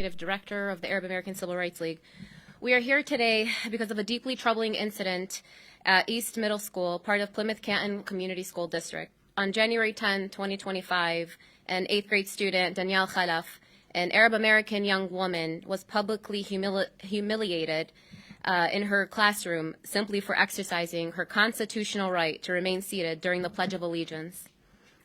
Executive Director of the Arab American Civil Rights League. We are here today because of a deeply troubling incident at East Middle School, part of Plymouth-Canton Community School District. On January 10, 2025, an 8th grade student, Danielle Khalaf, an Arab American young woman, was publicly humiliated in her classroom simply for exercising her constitutional right to remain seated during the Pledge of Allegiance.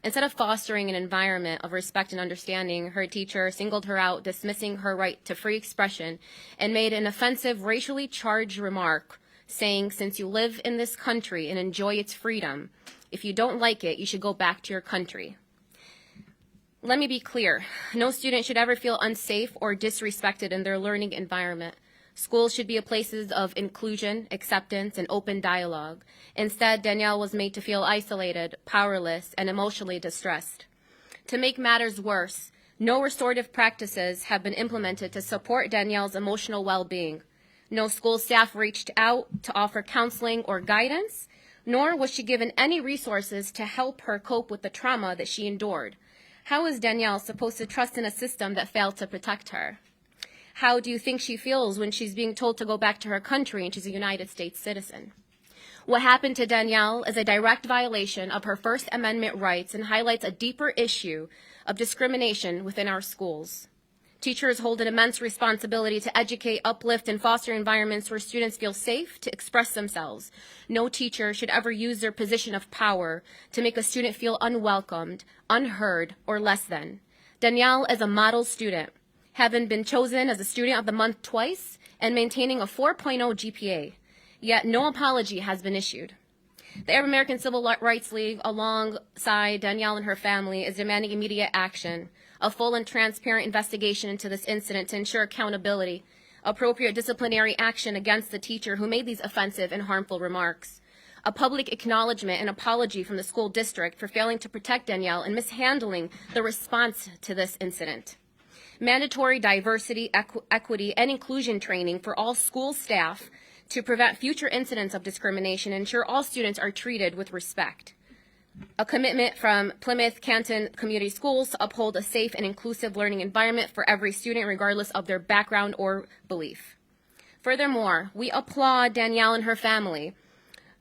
Instead of fostering an environment of respect and understanding, her teacher singled her out, dismissing her right to free expression, and made an offensive, racially charged remark, saying, "Since you live in this country and enjoy its freedom, if you don't like it, you should go back to your country." Let me be clear. No student should ever feel unsafe or disrespected in their learning environment. Schools should be places of inclusion, acceptance, and open dialogue. Instead, Danielle was made to feel isolated, powerless, and emotionally distressed. To make matters worse, no restorative practices have been implemented to support Danielle's emotional well-being. No school staff reached out to offer counseling or guidance, nor was she given any resources to help her cope with the trauma that she endured. How is Danielle supposed to trust in a system that failed to protect her? How do you think she feels when she's being told to go back to her country and she's a United States citizen? What happened to Danielle is a direct violation of her First Amendment rights and highlights a deeper issue of discrimination within our schools. Teachers hold an immense responsibility to educate, uplift, and foster environments where students feel safe to express themselves. No teacher should ever use their position of power to make a student feel unwelcomed, unheard, or less than. Danielle is a model student, having been chosen as a Student of the Month twice and maintaining a 4.0 GPA, yet no apology has been issued. The Arab American Civil Rights League, alongside Danielle and her family, is demanding immediate action, a full and transparent investigation into this incident to ensure accountability, appropriate disciplinary action against the teacher who made these offensive and harmful remarks, a public acknowledgement and apology from the school district for failing to protect Danielle and mishandling the response to this incident. Mandatory diversity, equity, and inclusion training for all school staff to prevent future incidents of discrimination and ensure all students are treated with respect. A commitment from Plymouth-Canton Community Schools to uphold a safe and inclusive learning environment for every student regardless of their background or belief. Furthermore, we applaud Danielle and her family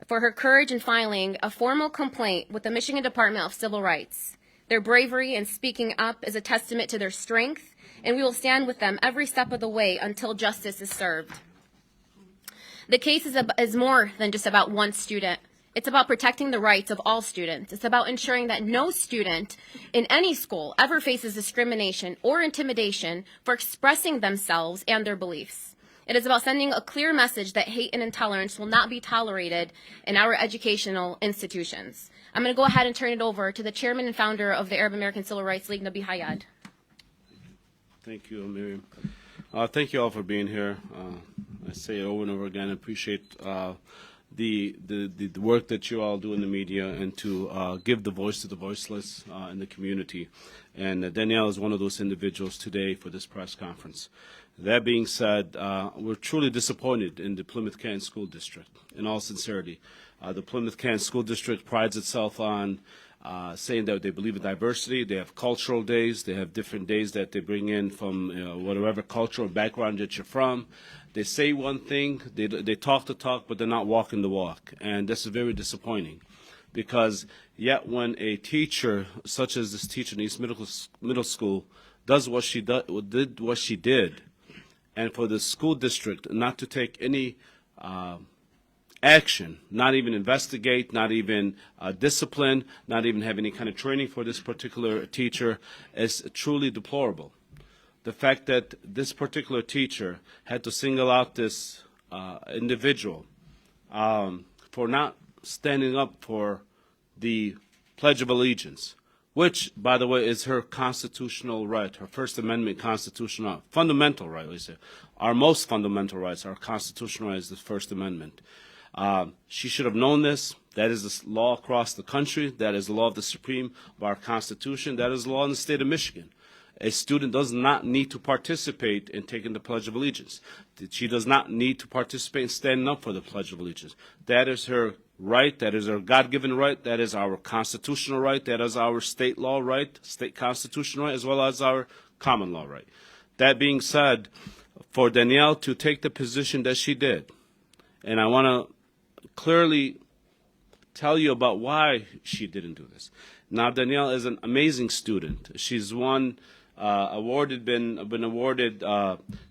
for her courage in filing a formal complaint with the Michigan Department of Civil Rights. Their bravery in speaking up is a testament to their strength, and we will stand with them every step of the way until justice is served. The case is more than just about one student. It's about protecting the rights of all students. It's about ensuring that no student in any school ever faces discrimination or intimidation for expressing themselves and their beliefs. It is about sending a clear message that hate and intolerance will not be tolerated in our educational institutions. I'm going to go ahead and turn it over to the chairman and founder of the Arab American Civil Rights League, Nabi Hayad. Thank you, Miriam. Thank you all for being here. I say it over and over again. I appreciate the work that you all do in the media and to give the voice to the voiceless in the community. And Danielle is one of those individuals today for this press conference. That being said, we're truly disappointed in the Plymouth-Canton School District, in all sincerity. The Plymouth-Canton School District prides itself on saying that they believe in diversity. They have cultural days. They have different days that they bring in from whatever cultural background that you're from. They say one thing, they talk the talk, but they're not walking the walk. And this is very disappointing because yet when a teacher, such as this teacher in East Middle School, does what she did what she did, and for the school district not to take any action, not even investigate, not even discipline, not even have any kind of training for this particular teacher is truly deplorable. The fact that this particular teacher had to single out this individual for not standing up for the Pledge of Allegiance, which, by the way, is her constitutional right, her First Amendment constitutional, fundamental right, we say. Our most fundamental rights, our constitutional right is the First Amendment. She should have known this. That is the law across the country. That is the law of the Supreme, of our Constitution. That is the law in the state of Michigan. A student does not need to participate in taking the Pledge of Allegiance. She does not need to participate in standing up for the Pledge of Allegiance. That is her right. That is her God-given right. That is our constitutional right. That is our state law right, state constitutional right, as well as our common law right. That being said, for Danielle to take the position that she did, and I want to clearly tell you about why she didn't do this. Now, Danielle is an amazing student. She's been awarded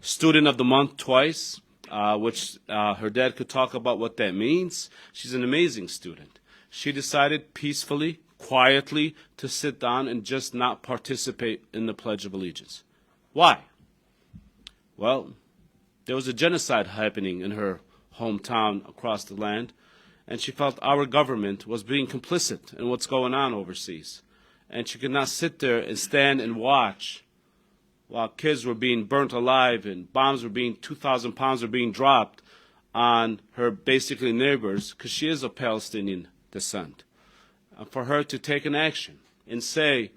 Student of the Month twice, which her dad could talk about what that means. She's an amazing student. She decided peacefully, quietly, to sit down and just not participate in the Pledge of Allegiance. Why? Well, there was a genocide happening in her hometown across the land, and she felt our government was being complicit in what's going on overseas. And she could not sit there and stand and watch while kids were being burnt alive and 2,000 pounds were being dropped on her basically neighbors, because she is of Palestinian descent. For her to take an action and say,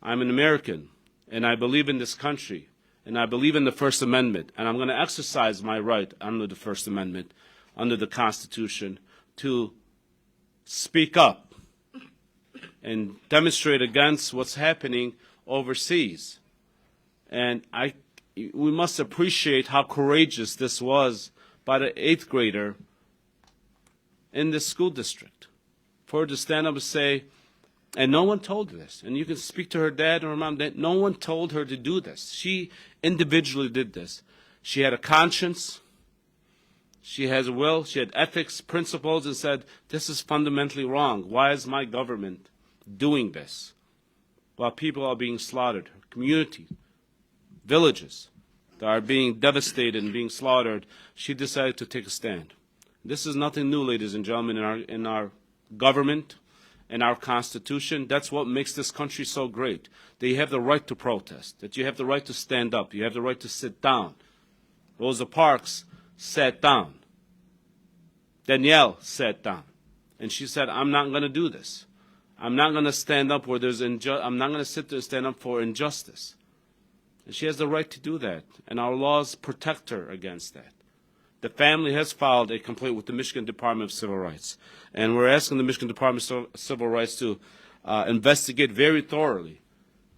I'm an American, and I believe in this country, and I believe in the First Amendment, and I'm going to exercise my right under the First Amendment, under the Constitution, to speak up and demonstrate against what's happening overseas. And we must appreciate how courageous this was by the 8th grader in this school district, for her to stand up and say, and no one told her this. And you can speak to her dad or her mom. That no one told her to do this. She individually did this. She had a conscience. She has a will. She had ethics, principles, and said, this is fundamentally wrong. Why is my government doing this? While people are being slaughtered, her community, villages that are being devastated and being slaughtered, she decided to take a stand. This is nothing new, ladies and gentlemen, in our government, in our Constitution. That's what makes this country so great. That you have the right to protest, that you have the right to stand up, you have the right to sit down. Rosa Parks sat down. Danielle sat down. And she said, I'm not going to do this. I'm not going to stand up where there's I'm not going to sit there and stand up for injustice. And she has the right to do that. And our laws protect her against that. The family has filed a complaint with the Michigan Department of Civil Rights. And we're asking the Michigan Department of Civil Rights to investigate very thoroughly,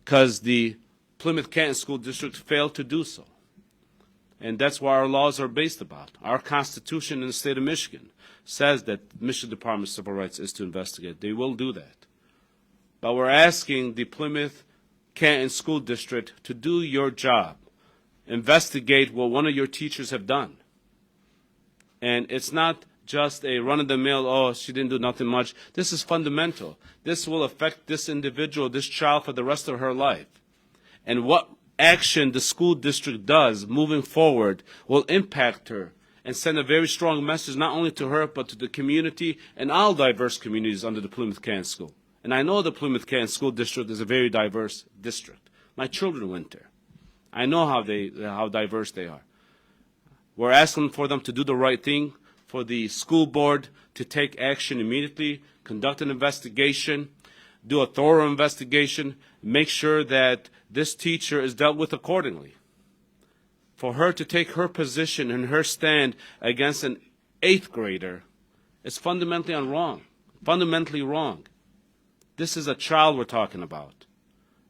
because the Plymouth Canton School District failed to do so. And that's what our laws are based about. Our Constitution in the state of Michigan says that the Michigan Department of Civil Rights is to investigate. They will do that. But we're asking the Plymouth Canton School District to do your job. Investigate what one of your teachers have done. And it's not just a run-of-the-mill, oh, she didn't do nothing much. This is fundamental. This will affect this individual, this child, for the rest of her life. And what action the school district does moving forward will impact her and send a very strong message not only to her but to the community and all diverse communities under the Plymouth Canton School. And I know the Plymouth Canton School District is a very diverse district. My children went there. I know how diverse they are. We're asking for them to do the right thing, for the school board to take action immediately, conduct an investigation, do a thorough investigation, make sure that this teacher is dealt with accordingly. For her to take her position and her stand against an 8th grader is fundamentally wrong. This is a child we're talking about.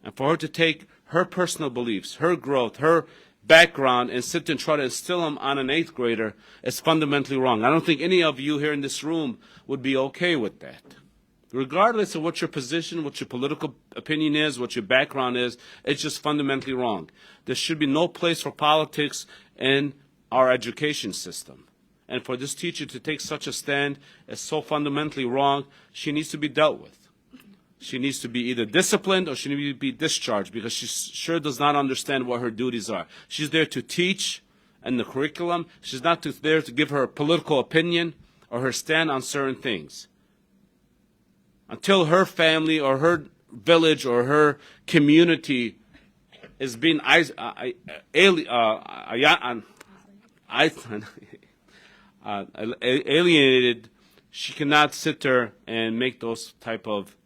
And for her to take her personal beliefs, her growth, her background, and sit and try to instill them on an 8th grader is fundamentally wrong. I don't think any of you here in this room would be okay with that. Regardless of what your position, what your political opinion is, what your background is, it's just fundamentally wrong. There should be no place for politics in our education system. And for this teacher to take such a stand is so fundamentally wrong, she needs to be dealt with. She needs to be either disciplined or she needs to be discharged, because she sure does not understand what her duties are. She's there to teach and the curriculum. She's not there to give her political opinion or her stand on certain things. Until her family or her village or her community is being alienated, she cannot sit there and make those type of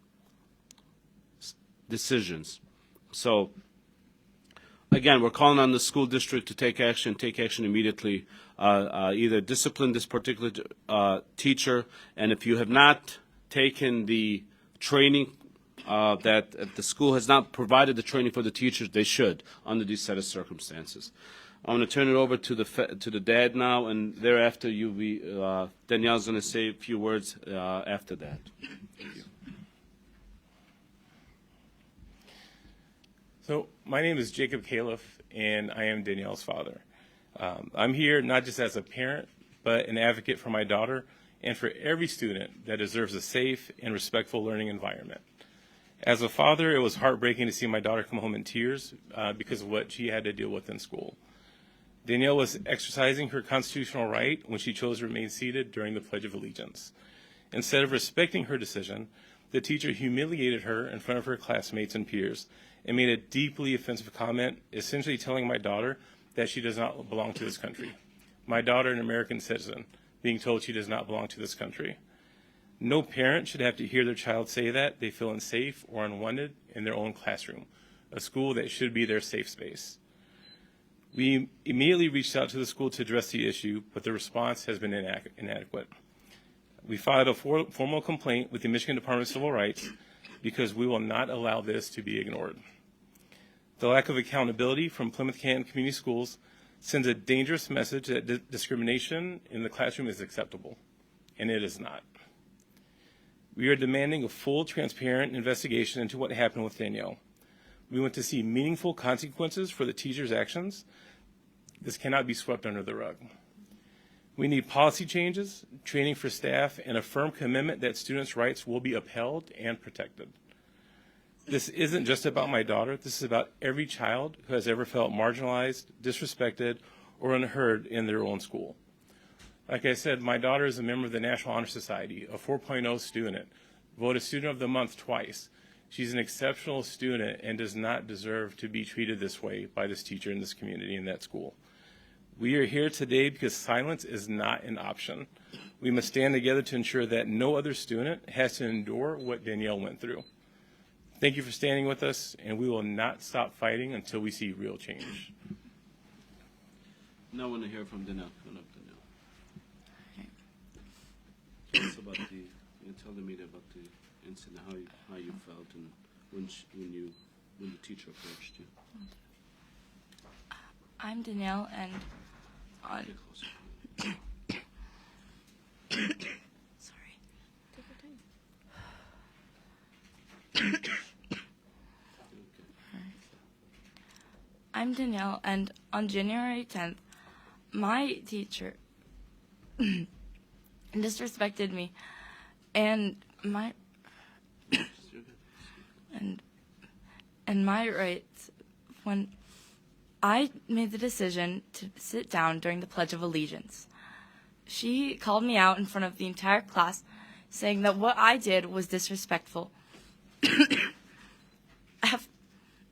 decisions. So, again, we're calling on the school district to take action immediately, either discipline this particular teacher, and if you have not taken the training that if the school has not provided the training for the teachers, they should under these set of circumstances. I'm going to turn it over to the dad now, and thereafter Danielle's going to say a few words after that. Thank you. So my name is Jacob Califf, and I am Danielle's father. I'm here not just as a parent, but an advocate for my daughter and for every student that deserves a safe and respectful learning environment. As a father, it was heartbreaking to see my daughter come home in tears because of what she had to deal with in school. Danielle was exercising her constitutional right when she chose to remain seated during the Pledge of Allegiance. Instead of respecting her decision, the teacher humiliated her in front of her classmates and peers and made a deeply offensive comment, essentially telling my daughter that she does not belong to this country. My daughter, an American citizen, being told she does not belong to this country. No parent should have to hear their child say that they feel unsafe or unwanted in their own classroom, a school that should be their safe space. We immediately reached out to the school to address the issue, but the response has been inadequate. We filed a formal complaint with the Michigan Department of Civil Rights because we will not allow this to be ignored. The lack of accountability from Plymouth Canton Community Schools sends a dangerous message that discrimination in the classroom is acceptable, and it is not. We are demanding a full, transparent investigation into what happened with Danielle. We want to see meaningful consequences for the teacher's actions. This cannot be swept under the rug. We need policy changes, training for staff, and a firm commitment that students' rights will be upheld and protected. This isn't just about my daughter. This is about every child who has ever felt marginalized, disrespected, or unheard in their own school. Like I said, my daughter is a member of the National Honor Society, a 4.0 student, voted Student of the Month twice. She's an exceptional student and does not deserve to be treated this way by this teacher in this community in that school. We are here today because silence is not an option. We must stand together to ensure that no other student has to endure what Danielle went through. Thank you for standing with us, and we will not stop fighting until we see real change. Now I want to hear from Danielle. Come up, Danielle. Tell us about tell the media about the incident, how you felt, and when the teacher approached you. I'm Danielle, and Get closer. sorry. Take your time. I'm Danielle, and on January 10th, my teacher disrespected me, and my my rights when I made the decision to sit down during the Pledge of Allegiance. She called me out in front of the entire class, saying that what I did was disrespectful.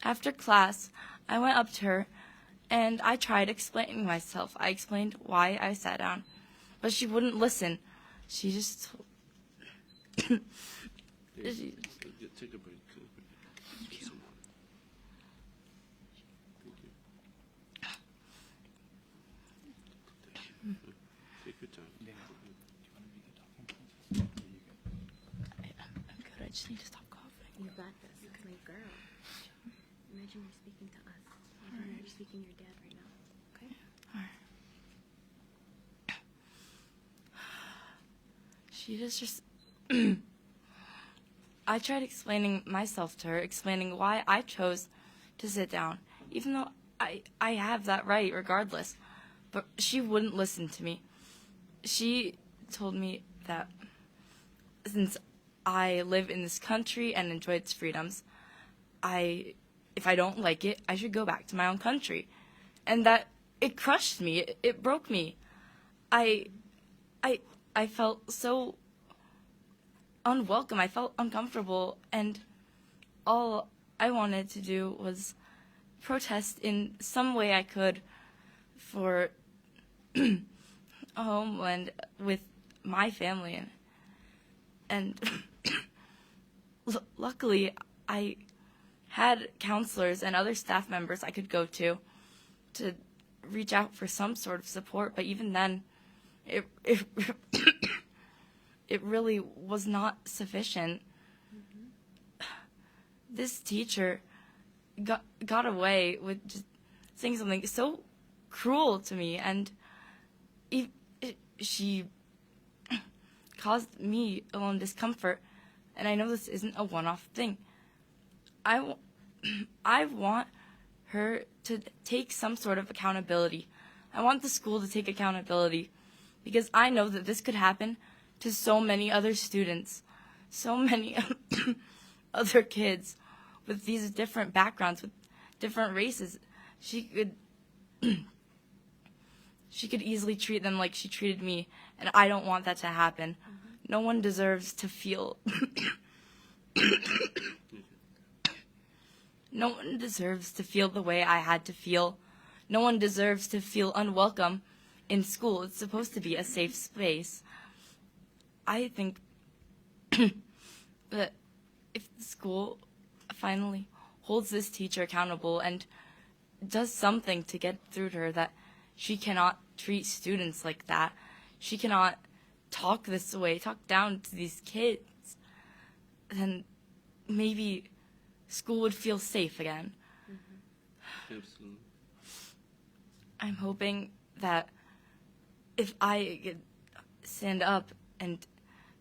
After class, I went up to her, and I tried explaining myself. I explained why I sat down, but she wouldn't listen. She just... Take a break. Take your time. I'm good. I just need to stop coughing. You got this. My girl. Imagine you're speaking to us. Imagine you're speaking to your dad right now. Okay? She just I tried explaining myself to her, explaining why I chose to sit down, even though I have that right regardless. But she wouldn't listen to me. She told me that since I live in this country and enjoy its freedoms, if I don't like it, I should go back to my own country. And that it crushed me. It broke me. I felt so unwelcome. I felt uncomfortable, and all I wanted to do was protest in some way I could for a homeland with my family. And luckily, I had counselors and other staff members I could go to reach out for some sort of support, but even then, it really was not sufficient. this teacher got away with just saying something so cruel to me, and she caused me a lot of discomfort. And I know this isn't a one-off thing. I want her to take some sort of accountability. I want the school to take accountability, because I know that this could happen to so many other students, so many other kids with these different backgrounds, with different races. She could easily treat them like she treated me, and I don't want that to happen. No one deserves to feel no one deserves to feel the way I had to feel. No one deserves to feel unwelcome in school. It's supposed to be a safe space. I think that if the school finally holds this teacher accountable and does something to get through to her that she cannot treat students like that, she cannot talk this way, talk down to these kids, then maybe school would feel safe again. Absolutely. I'm hoping that if I could stand up and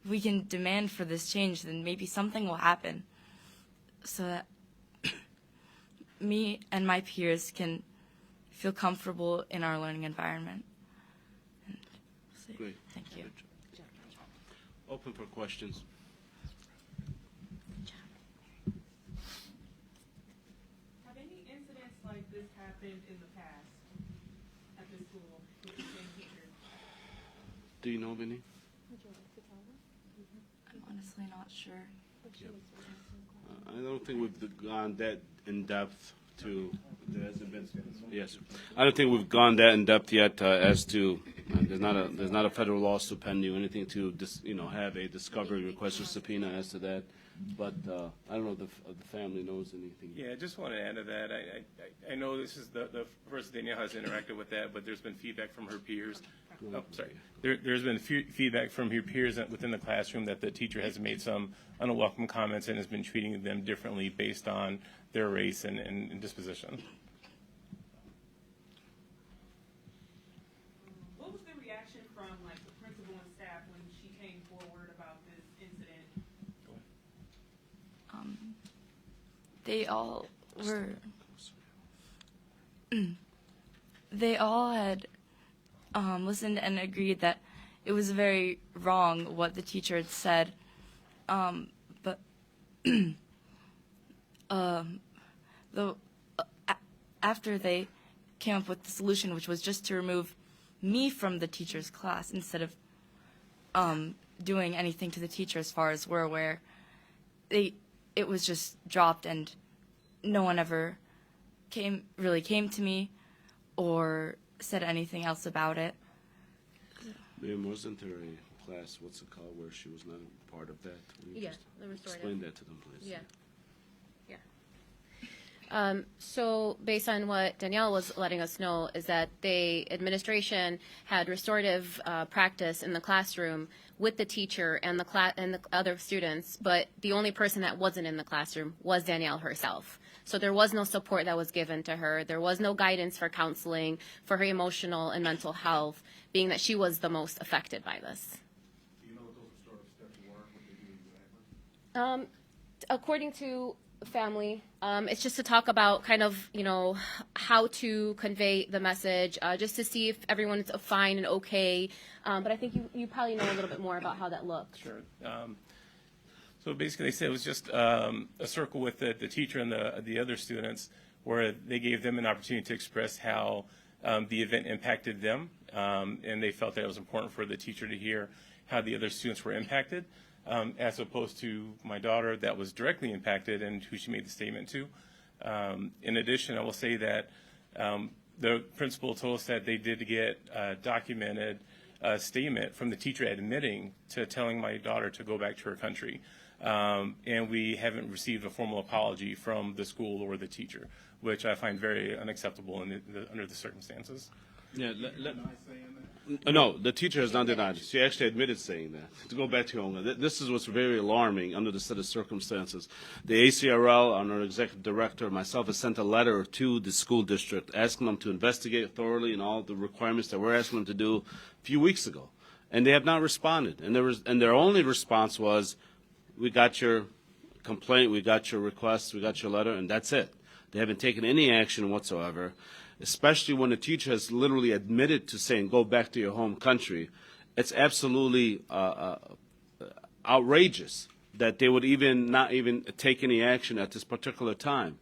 we can demand for this change, then maybe something will happen so that me and my peers can feel comfortable in our learning environment. And so, Great. thank you. Open for questions. Have any incidents like this happened in the past at this school with the same teacher? Do you know of any? I'm honestly not sure. I don't think we've gone that in depth to. There hasn't been. Yes, I don't think we've gone that in depth yet as to. There's not a federal lawsuit pending or anything to have a discovery request or subpoena as to that. But I don't know if the family knows anything. Yeah, I just want to add to that. I know this is the first Danielle has interacted with that, but there's been feedback from her peers. Oh, sorry. There's been feedback from her peers within the classroom that the teacher has made some unwelcome comments and has been treating them differently based on their race and disposition. What was the reaction from the principal and staff when she came forward about this incident? They all were. They all had listened and agreed that it was very wrong what the teacher had said. But after they came up with the solution, which was just to remove me from the teacher's class instead of doing anything to the teacher as far as we're aware, it was just dropped, and no one ever came to me or said anything else about it. Wasn't there a class, what's it called, where she was not a part of that? Will you Yeah, just the restorative. explain that to them, please. Yeah. So based on what Danielle was letting us know is that the administration had restorative practice in the classroom with the teacher and the other students, but the only person that wasn't in the classroom was Danielle herself. So there was no support that was given to her. There was no guidance for counseling for her emotional and mental health, being that she was the most affected by this. Do you know what those restorative steps were? What they do exactly? According to family, it's just to talk about kind of, how to convey the message, just to see if everyone's fine and okay. But I think you probably know a little bit more about how that looks. Sure. So basically, they said it was just a circle with the teacher and the other students, where they gave them an opportunity to express how the event impacted them, and they felt that it was important for the teacher to hear how the other students were impacted, as opposed to my daughter that was directly impacted and who she made the statement to. In addition, I will say that the principal told us that they did get a documented statement from the teacher admitting to telling my daughter to go back to her country. And we haven't received a formal apology from the school or the teacher, which I find very unacceptable under the circumstances. Yeah, Deny saying that? no, the teacher has not denied it. She actually admitted saying that. To go back to your own, this is what's very alarming under the set of circumstances. The ACRL, our executive director, myself, has sent a letter to the school district asking them to investigate thoroughly and all the requirements that we're asking them to do a few weeks ago. And they have not responded. And their only response was, we got your complaint, we got your request, we got your letter, and that's it. They haven't taken any action whatsoever, especially when the teacher has literally admitted to saying, go back to your home country. It's absolutely outrageous that they would not even take any action at this particular time.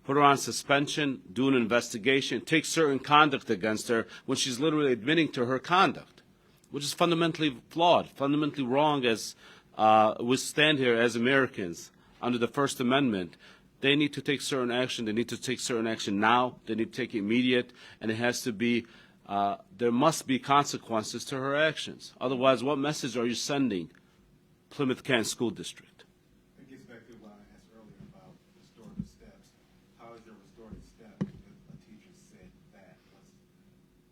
Put her on suspension, do an investigation, take certain conduct against her when she's literally admitting to her conduct, which is fundamentally flawed, fundamentally wrong. As we stand here as Americans under the First Amendment, they need to take certain action. They need to take certain action now. They need to take it immediate, and it has to be, there must be consequences to her actions. Otherwise, what message are you sending Plymouth Canton School District? It gets back to what I asked earlier about restorative steps. How is there a restorative step if a teacher said that? Let's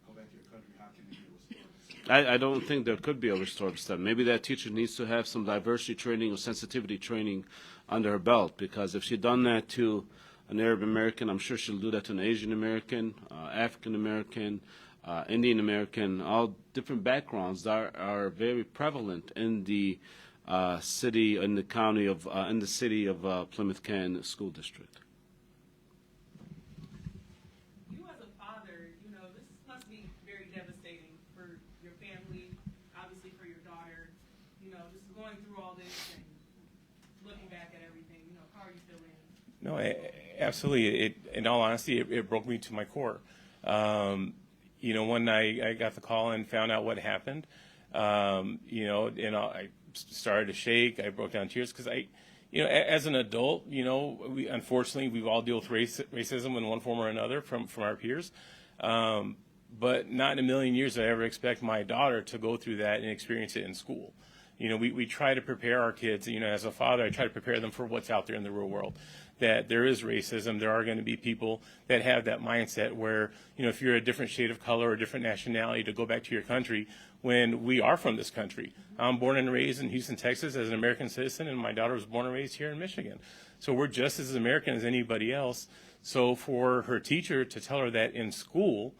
go back to your country. How can it be a restorative step? I don't think there could be a restorative step. Maybe that teacher needs to have some diversity training or sensitivity training under her belt, because if she'd done that to an Arab American, I'm sure she'll do that to an Asian American, African American, Indian American. All different backgrounds are very prevalent in the city, in the county of, in the city of Plymouth Canton School District. You as a father, you know, this must be very devastating for your family, obviously for your daughter, you know, just going through all this and looking back at everything, you know, how are you feeling? No, absolutely. In all honesty, it broke me to my core. You know, when I got the call and found out what happened, you know, and I started to shake. I broke down in tears because you know, as an adult, you know, unfortunately, we've all dealt with racism in one form or another from our peers. But not in a million years did I ever expect my daughter to go through that and experience it in school. You know, we try to prepare our kids, you know, as a father, I try to prepare them for what's out there in the real world, that there is racism. There are going to be people that have that mindset where, you know, if you're a different shade of color or a different nationality, to go back to your country when we are from this country. I'm born and raised in Houston, Texas as an American citizen, and my daughter was born and raised here in Michigan. So we're just as American as anybody else. So for her teacher to tell her that in school,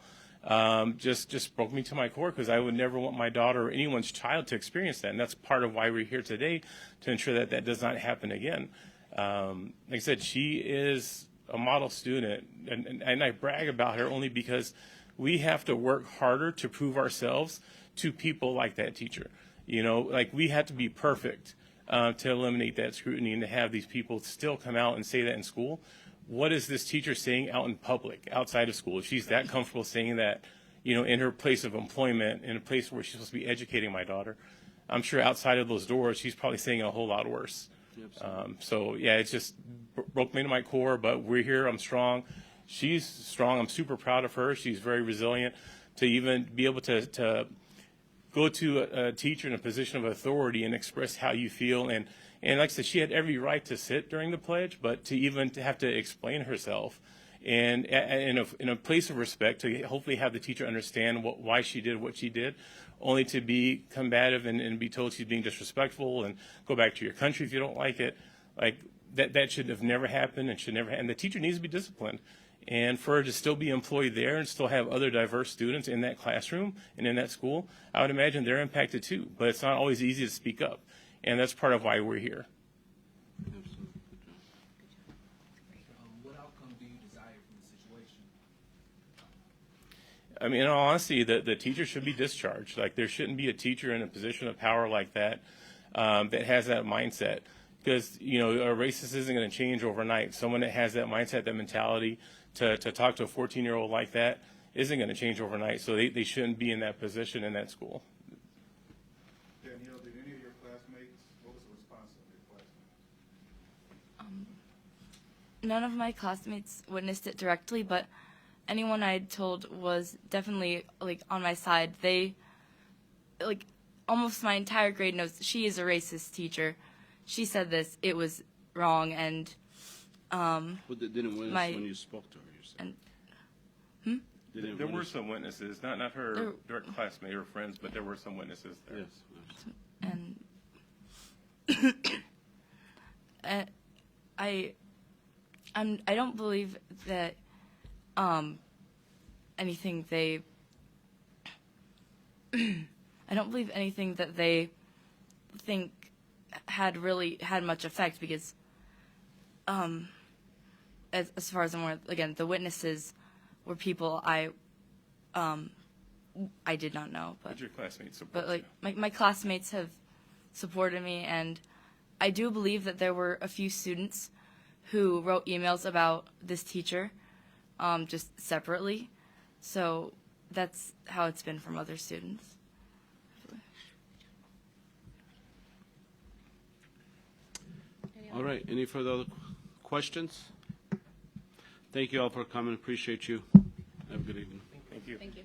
just broke me to my core, because I would never want my daughter or anyone's child to experience that. And that's part of why we're here today, to ensure that that does not happen again. Like I said, she is a model student, and I brag about her only because we have to work harder to prove ourselves to people like that teacher. You know, like, we have to be perfect to eliminate that scrutiny and to have these people still come out and say that in school. What is this teacher saying out in public, outside of school? If she's that comfortable saying that, you know, in her place of employment, in a place where she's supposed to be educating my daughter, I'm sure outside of those doors, she's probably saying a whole lot worse. So, yeah, it just broke me to my core, but we're here. I'm strong. She's strong. I'm super proud of her. She's very resilient to even be able to go to a teacher in a position of authority and express how you feel. And like I said, she had every right to sit during the pledge, but to even to have to explain herself and in a place of respect, to hopefully have the teacher understand why she did what she did, only to be combative and be told she's being disrespectful and go back to your country if you don't like it. Like, that should have never happened and should never. And the teacher needs to be disciplined. And for her to still be employed there and still have other diverse students in that classroom and in that school, I would imagine they're impacted too. But it's not always easy to speak up. And that's part of why we're here. What outcome do you desire from the situation? I mean, in all honesty, the teacher should be discharged. Like, there shouldn't be a teacher in a position of power like that that has that mindset. Because, you know, racism isn't going to change overnight. Someone that has that mindset, that mentality, to talk to a 14-year-old like that isn't going to change overnight. So they shouldn't be in that position in that school. Danielle, did any of your classmates, what was the response of your classmates? None of my classmates witnessed it directly, but anyone I had told was definitely, like, on my side. They, like, almost my entire grade knows she is a racist teacher. She said this, it was wrong, and But they didn't witness when you spoke to her, you said? Did There were some witnesses, not her direct classmate or friends, but there were some witnesses there. Yes. And I don't believe that anything they I don't believe anything that they think had much effect, because as far as I'm aware, again, the witnesses were people I did not know, But your classmates support but like you. my classmates have supported me, and I do believe that there were a few students who wrote emails about this teacher just separately. So that's how it's been from other students. All right. Any further questions? Thank you all for coming. Appreciate you. Have a good evening. Thank you. Thank you.